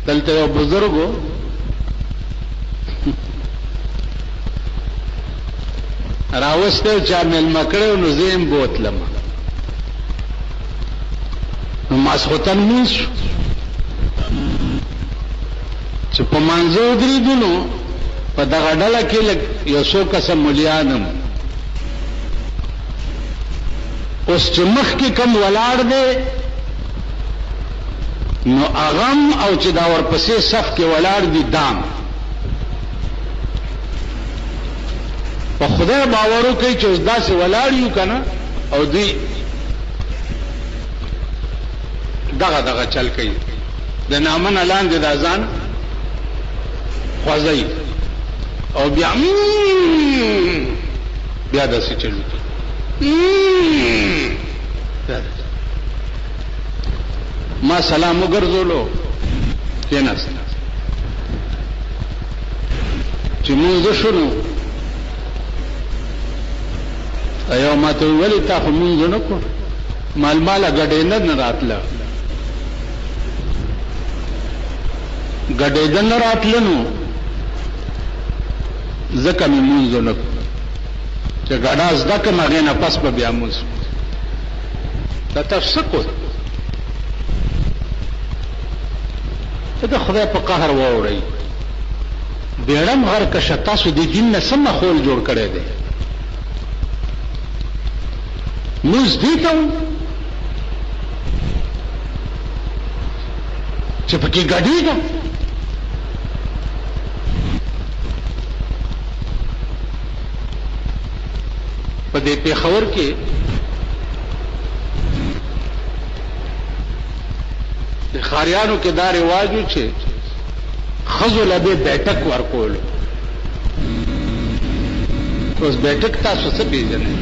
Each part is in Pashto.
دلته یو بزرګو راوسته چا مېلمه کړو نو زم بوتلم نو ماسختن مونږ چې په منځو درېدلو په دغه ډله کې یو څو کسه ملیانم اوس چې مخکې کم ولاړ دی نو اغم او چې دا ورپسې صف کې ولاړ دي دام په خدای باور وکړئ چې اوس داسې ولاړ یو که نه او دوی دغه چل کوي د نامنه لاندې د اذان خوځوي او بیا داسې چلو ما سلام وګرځولو کېناست چې مونږ شنو ایو ما ته ویلي تا خو مونږ نه کو ماله ګډېدل نه راتله ګډېدل نه راتله نو ځکه مې مونږ نه کو چې ګډا زده کړم هغې نه پس به بیا مونځ دا تاسو څه کو د خدای په قهر واورئ بیړم غر کشه تاسو د دین نه څه ماحول جوړ کړی دی موږ دې ته چې پکې ګډېږه په دې پېښور کې د خاریانو کې دا رواج و چې ښځو له به بیٹک ورکول اوس بیٹک تاسو څه پېژنئ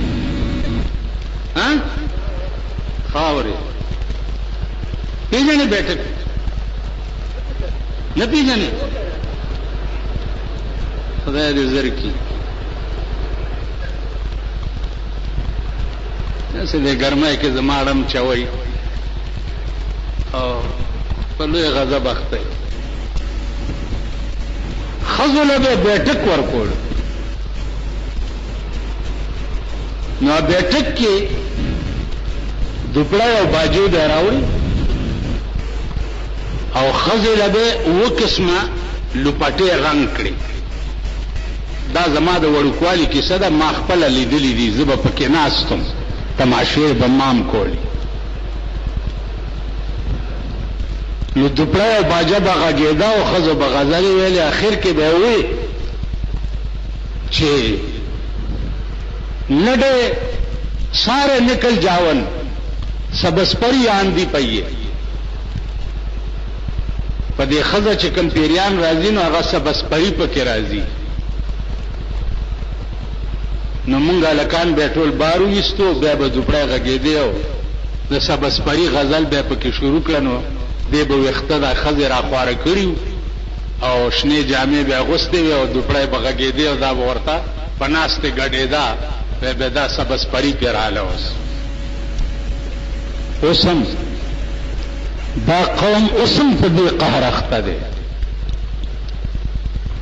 خاورې پېژنئ بیٹک نه پېژنئ خدای دې زر کړي داسې د ګرمۍ کې زما ړم چوئ او په لوی غضب اخته ښځو له به بیٹک ورکول نو بیٹک کې دوپړی او باجو دی راوړي او ښځې له به اووه قسمه لوپټې رنګ کړي دا زما د وړوکوالي کیسه ده ما خپله لیدلي دي زه به پکې ناستم تماشې به مام کولی نو دوپړی او باجه به غږېده او ښځو به غزلې ویلې اخر کې به وی چې نډے سارے نکل جاون سبس پری آندی پئیے په دې ښځه چې کوم پیریان راځي نو هغه سبس پری پکې راځي نو مونږ هلکان بیا ټول بار ویستو بیا به دوپړی غږېدی او د سبس پری غزل بیا پکې شروع کړه نو دی به ویښته دا ښځې راخواره کړي او شنې جامې به اغوستې وې او دوپړی به غږېدی او دا به ورته په ناستې ګډېده بیا به دا سبس پری پې راله اوس هم دا قوم اوس هم په دې قهر اخته دی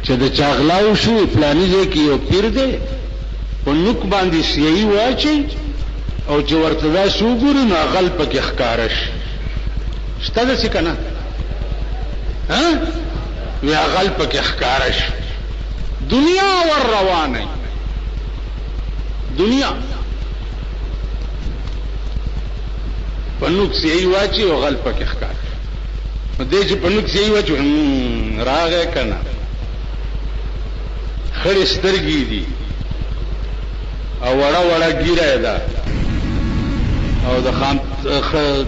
چې د چا غلا وشو فلاني ځای کې یو پیر دی په نوک باندې سیایي واچوي او چې ورته داسې وګوري نو عقل پکې ښکاره شي شته داسې که نه وی عقل پکې ښکاره شي دنیا ور روانه دنیا په نوک سیایي واچي او عقل پکې ښکاره نو دی چې په نوک سیایي واچي راغی که نه خړې سترګې دي او وړه وړه ګیره ده او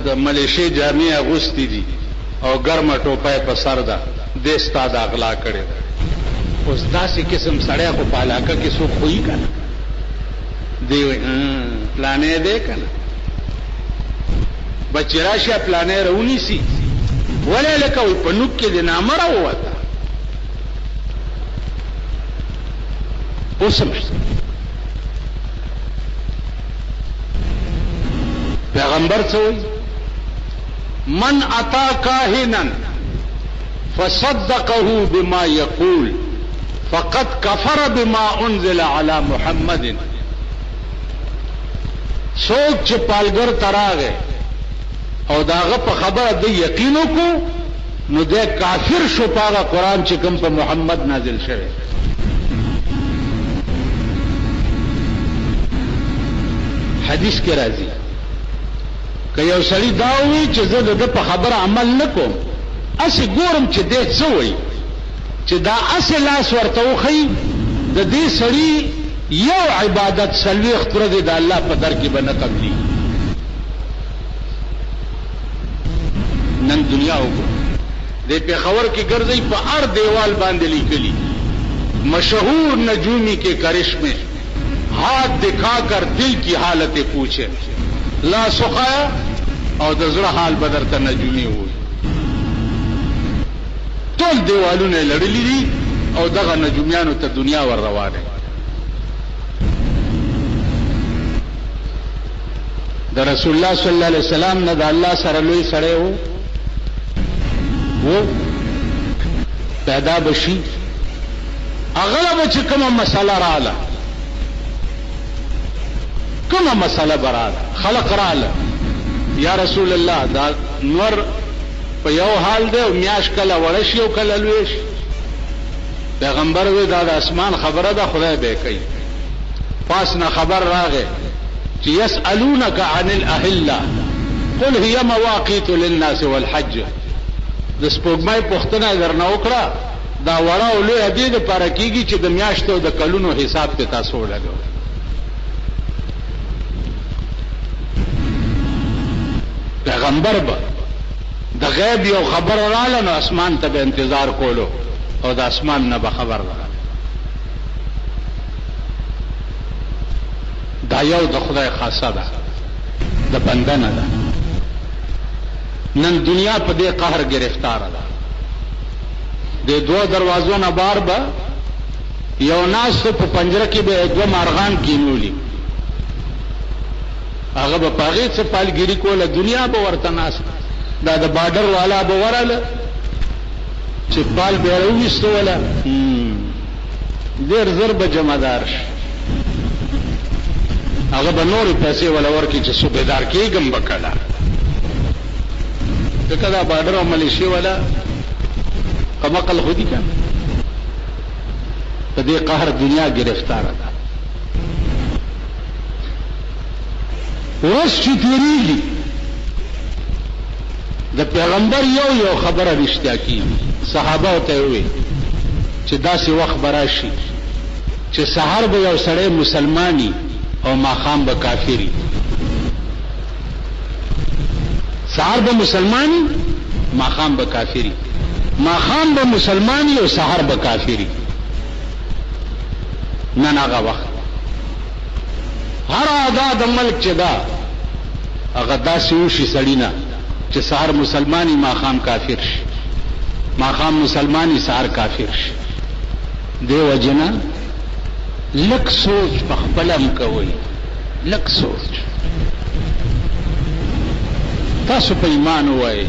د ملیشې جامې اغوستې دي او ګرمه ټوپۍ په سر ده دې ستا د اغلا کړې ده اوس داسې قسم سړی خو په علاقه کې څوک خوي که نه دی وایي پلانې دی که نه بچې راشي پلانې راونیسي ولې لکه وایي په نوک کې د نامه راووته اوس هم پیغمبر څه وایي من اتا کاهنا فصدقه بما يقول فقد كفر بما انزل على محمد. څوک چې پالګر تراغه او داغه په خبره د یقین وکړو نو د کافر شو پاغه قران چې کوم په محمد نازل شوی. حدیث کې راځي که یو سړی دا وایي چې زه د په خبره عمل نکوم اسی ګورم چې دې څه وایي چې دا اصل لاس ورته وخی د دې سړی یو عبادت سلوخ تر دې د الله په در کې به نه قبلي. نن دنیا وګورئ د پیښور کې ګرځي په هر دیوال باندې لیکلي مشهور نجومی کے کرشمے ہاتھ دکھا کر دل کی حالت پوچھے لا سخایا او د زړه حال بدرته نجومی وي. ټول دیوالونه لړلې دي او دغه نجومیانو ته دنیا ور روانه. د رسول الله صلی الله علیه وسلم نه د الله سره لوی سره وو پیدا بشي اغلب چې کومه مسله رااله کومه مسله براله خلق رااله یا رسول الله دا نور په یو حال دی او میاش کله ورشي او کله لويش. پیغمبر وی دا د اسمان خبره ده خدای به کوي. پاس نه خبر راغې چې يسالونك عن الاهله قل هي مواقيت للناس والحج. د سپوږمۍ پوښتنه درنه وکړه دا وړه او لوی دې لپاره کیږي چې د میاشتو د کلونو حساب ته تاسو لګو. پیغمبر به د غیب یو خبر رااله نو اسمان ته به انتظار کولو او د اسمان نه به خبر رااله. دا یو د خدای خاصه ده د بنده نه ده. نن دنیا په دې قهر گرفتار ده. د دوه دروازو نه بار به یو ناس په پنجره کې به دوه مارغان کینولي هغه به پاغې څه پالګيري کوله دنیا به ورته ناس دا د بارډر والا به وراله چې پال به ورويستو ولا ډېر زر به جمعدار شي هغه به نور پیسې ولا ورکی چې صوبیدار کېږم بکړه دغه دا بارډر او ملیشي ولا کمقل خودي کا په دې قهر دنیا گرفتار ده. ورس چې تیریږي د پیغمبر یو خبره رښتیا کیږي. صحابه ته وي چې داسې وخت براشي چې سحر به یو سړی مسلمانی او ماخام به کافری. سحر به مسلمانی ماخام به کافری. ماخام به مسلمانی او سحر به کافری. نن هغه وخت هر ادا د ملک چې دا هغه داسې وشي سړی نه چې سحر مسلمانی ماخام کافر شي ماخام مسلمانی سحر کافر شي. دیو جنا لک سوچ په خپلم کوي لک سوچ تاسو په ایمان وای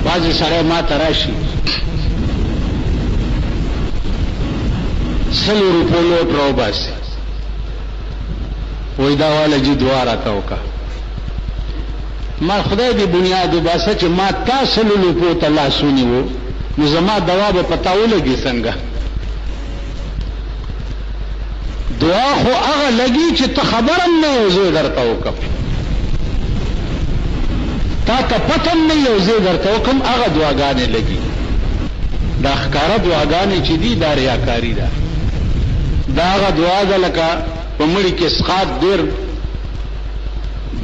باځي سره ما تراشي سلو روپو لوټ راو باسي وای دا والا جی دعا راکاو کا ما خدای دې بنیاد وباسه چې ما تاسو له روپو ته لاسونی وو نو زما دوا به پتاولږي څنګه. دعا خو هغه لګي چې ته خبرم نه یو زه درته وکم تا ته پتم نه یو زه درته وکم هغه دعاګانې لګي. دا ښکارا دعاګانې چې دي دا ریاکاری ده. دا هغه دعا ده لکه په مړي کې اسقاط ډېر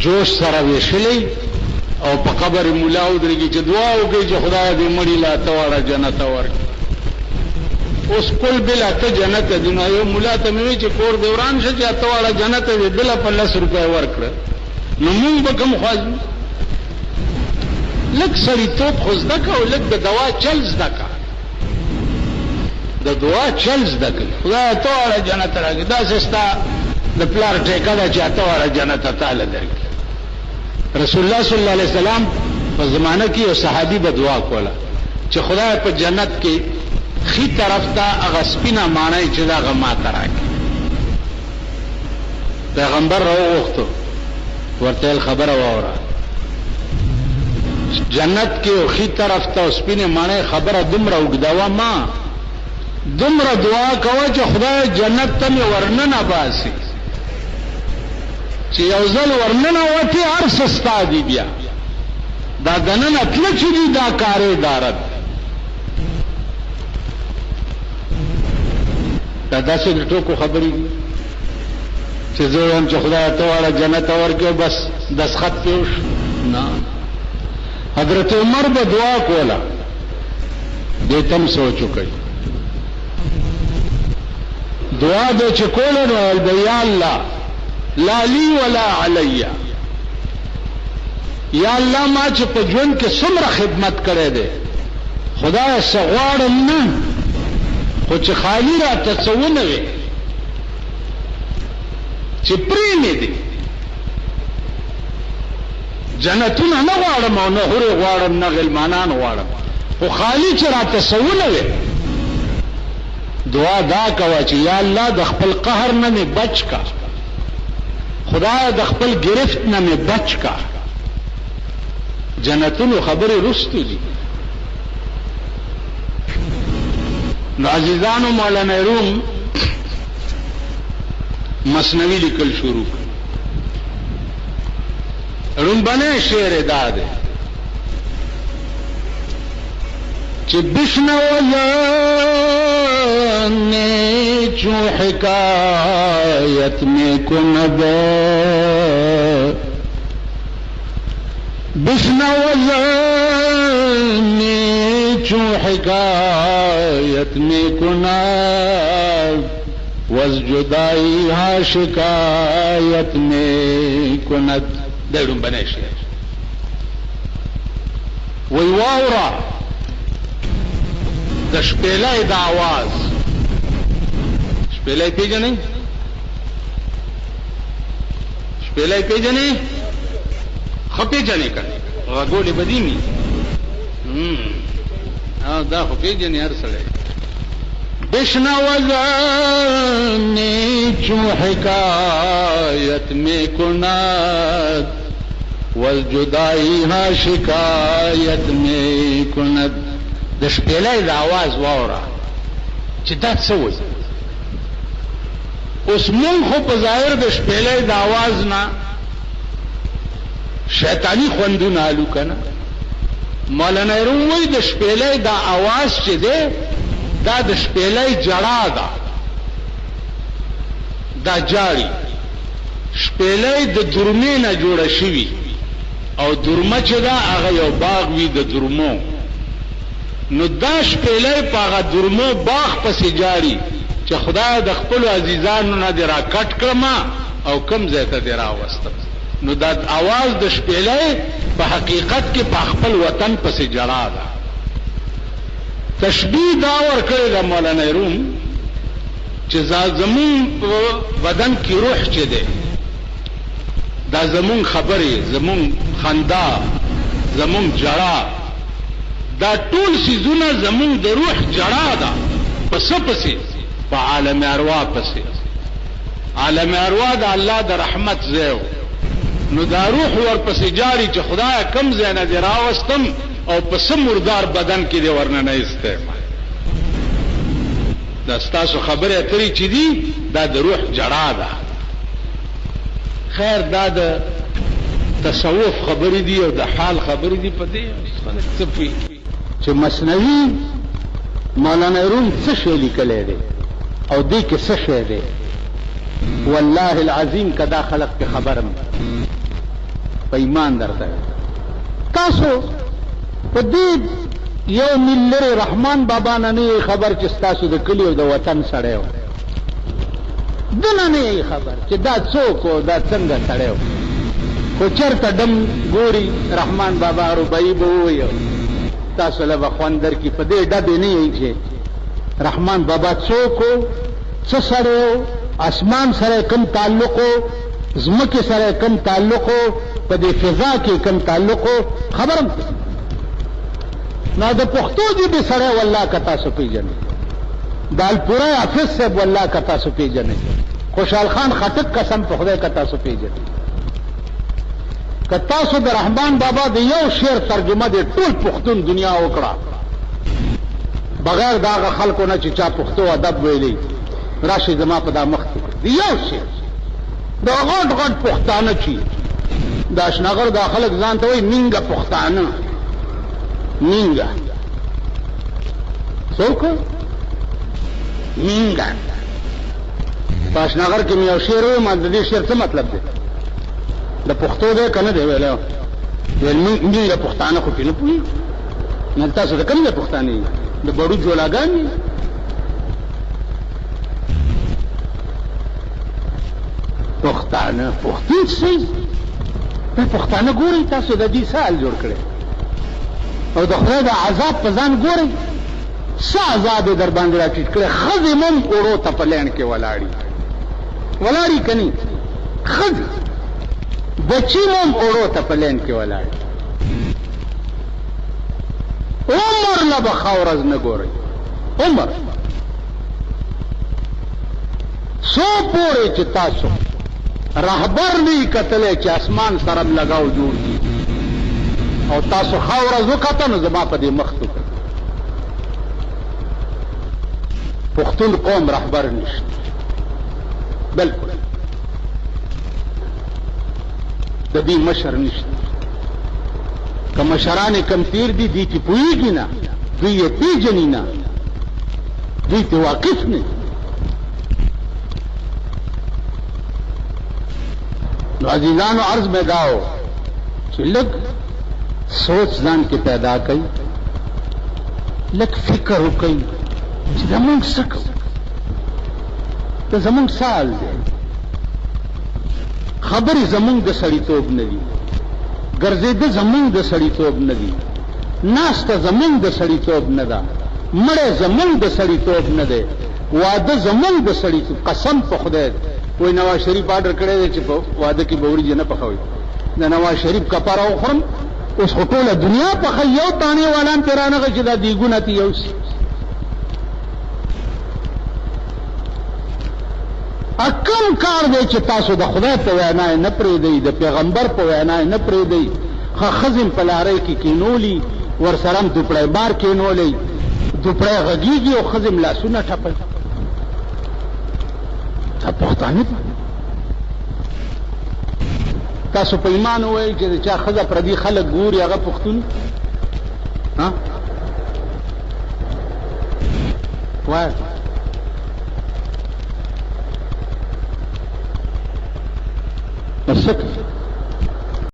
جوش سره ویشلې او په قبر مولا ودرېږي چې دعا وکړي چې خدای دې مړي لا ته واړه جنت ورکړي. اوس کل بلا ته جنت دی نو یو مولا ته مې چې کور دوران شه چې ته واړه جنت دې بلا په 10 روپے ورکړه نو موږ به کوم خواځو لک سړی توپ خو زده کا او لک د دوا چل زده کا د دعا چل زده کا خدای ته واړه جنت راکړي. دا سستا د پلار ټیکا دا چې ته واړه جنت تعالی درکړي. رسول الله صلی الله علیه وسلم په زمانه کې یو صحابي به دعا کوله چې خدای په جنت کې خي طرف ته هغه سپینه ماڼۍ چې دا غما تراکي پیغمبر راوغوښتو ورته خبره واوره جنت کې خي طرف ته سپینه ماڼۍ خبره دومره وګداوه ما دومره دعا کوه چې خدای جنت ته مې ورننه باسي چې یو ځل ورننه وتی هر څه ستا دي بیا دا دننه تله چې دي دا کارې دارد دا داسې د ټوکو خبرې دي چې زه وایم چې خدای ته واړه جنت ورکړو بس دستخط پې وشو نه حضرت عمر به دعا کوله دې تم سوچ وکړئ دعا به چې کوله نو یا الله لا لی ولا علی یا الله ما چې په ژوند کې څومره خدمت کړی دی خدای څه غواړم نه خو چې خالی راته څه ونه وي چې پرې مې دي جنتونه نه غواړم او نه حورې غواړم نه غلمانان غواړم خو خالی چې راته څه ونه وي دعا دا کوه چې یا الله د خپل قهر نه مې بچ کا خدای د خپل گرفت نه مې بچ کا جنتونو خبرې رستو دي نو عزیزانو مولانا روم مثنوی لیکل شروع روم بنے شعر داد چې بشنوزانے چو حکایت میں کند بشنوزانے چو حکایت میں کند وز جدائی ہا شکایت میں کند دیڑوں بنے شعر وی واورا د شپېلې د आवाज شپېلې پیژنې شپېلې پیژنې خپې جنې کړي غوړې بدیمی دا خو پیژنې هر سړی بشنوزانے چو حکایت میں کند والجدائی ہا شکایت میں کند د شپېلې د आवाज واوره چې دا څه وایي اوس مونږ خو په ظاهر د شپېلې د आवाज نه شیطانی خوندونه الو کنه مولانا روم وایي د شپېلې د आवाज چې دی دا د شپېلې جړا ده دا جاری شپېلې د درمې نه جوړه شوی او درمه چې دا هغه یو باغ وی د درمو نو دا شپېلې په هغه درمو باغ پسې جاری چې خدای د خپل عزیزانو نه دی را کټ کړم او کم ځای ته دی راوستم نو دا आवाज د شپېلې په حقیقت کې په خپل وطن پسې جړا ده تشبیه دا ورکړی د مولانا روم چې زمون په بدن کې روح چې ده دا زمون خبرې زمون خندا زمون جړا دا ټول سيزونه زمون د روح جړا ده پس پسې په عالم ارواح پسې عالم ارواح د الله د رحمت زیو نو دا روح ورپسې جاری چې خدای کم ځای نه دی راوستم او پس مردار بدن کې دی ورننه استعمال دا ستاسو خبره اترې چې دی دا د روح جړا ده خیر دا د تصوف خبرې دي او د حال خبرې دي په دې خلک صفي چې مثنوی مولانا روم څه شی لیکلی دی او دې کې څه شی دی والله العظیم کدا خلق په خبرم په ایمان درته تاسو په دې یو ملي رحمان بابا نه خبر چې تاسو د کلی او د وطن سره و دنه نه خبر چې دا څوک او دا څنګه سره و خو چرته دم ګوري رحمان بابا ربای بو یو تاسو له خوندر کې په دې ډبې نه یې چې رحمان بابا څوک څه سره اسمان سره کوم تعلق زمکه سره کم تعلق په دې فضا کې کم تعلق خبرم نه د پښتو دې سره والله کتا سو پیژنې دال پورا حافظ صاحب والله کتا سو پیژنې خوشحال خان خټک قسم په خدای کتا سو پیژنې کتا سو د رحمان بابا د یو شعر ترجمه دې ټول پښتون دنیا وکړه بغیر دا خلکو نه چې چا پښتو ادب ویلي راشي زما په دا مخ دی یو شعر دا غټ غټ پښتانه چی دا شناغر دا خلک ځان ته وای مینګه پښتانه مینګه څوک مینګه پښناغر کې یو شعر و ما د دې شعر څه مطلب دی د پښتو دې کنه دی ویل مینګه پښتانه خو نه پوي نه تاسو د کومه پښتانه د بړو جوړاګانی پښتانه پښتون سي په پښتانه ګوري تاسو د دې سال جوړ کړي او د خدای د عذاب په ځان ګوري څه عذاب در باندې راټیټ کړي خزمم اورو ته پلان کې ولاړی کني خز بچیمم اورو ته پلان کې ولاړی عمر لا بخاورز نه ګوري عمر سو پورې چې تاسو رهبر نه کتلې چې اسمان سره لگاو جوړ دي او تاسو خاورز وکړه نو زما په دې مخ ته پښتون قوم رهبر نشته بالکل د دې مشر نشته کوم مشران کم تیر دي دي چې پوېږي نه دوی یې پیژني نه دوی ته واقف نه نو عزیزانو عرض میں داو چې لږ سوچ ځان کې پیدا کړئ لږ فکر وکړئ چې زمونږ څه کوو ته زمونږ سال دی خبرې زمونږ د سړیتوب نه دي ګرځېده زمونږ د سړیتوب نه دي ناسته زمونږ د سړیتوب نه ده مړی زمونږ د سړیتوب نه دی واده زمونږ د سړیتوب قسم په خدای وای نواز شریف آرډر کړی دی چې په واده کې به وریجې نه پخوي د نواز شریف کپاره وخورم اوس خو ټوله دنیا پخوي یو تانې والان پرې رانغی چې دا دیګونه تي یوسي کم کار دی چې تاسو د خدای په وینا نه پرېږدئ د پیغمبر په وینا نه پرېږدئ ښځې په لارۍ کې کینولي ورسره هم دوپړی بار کینولی دوپړی غږېږي او ښځې م لاسونه ټپوي دا پښتانه دي تاسو په ایمان ووایئ چې د چا ښځه پردي خلک ګوري هغه پښتون وایه بس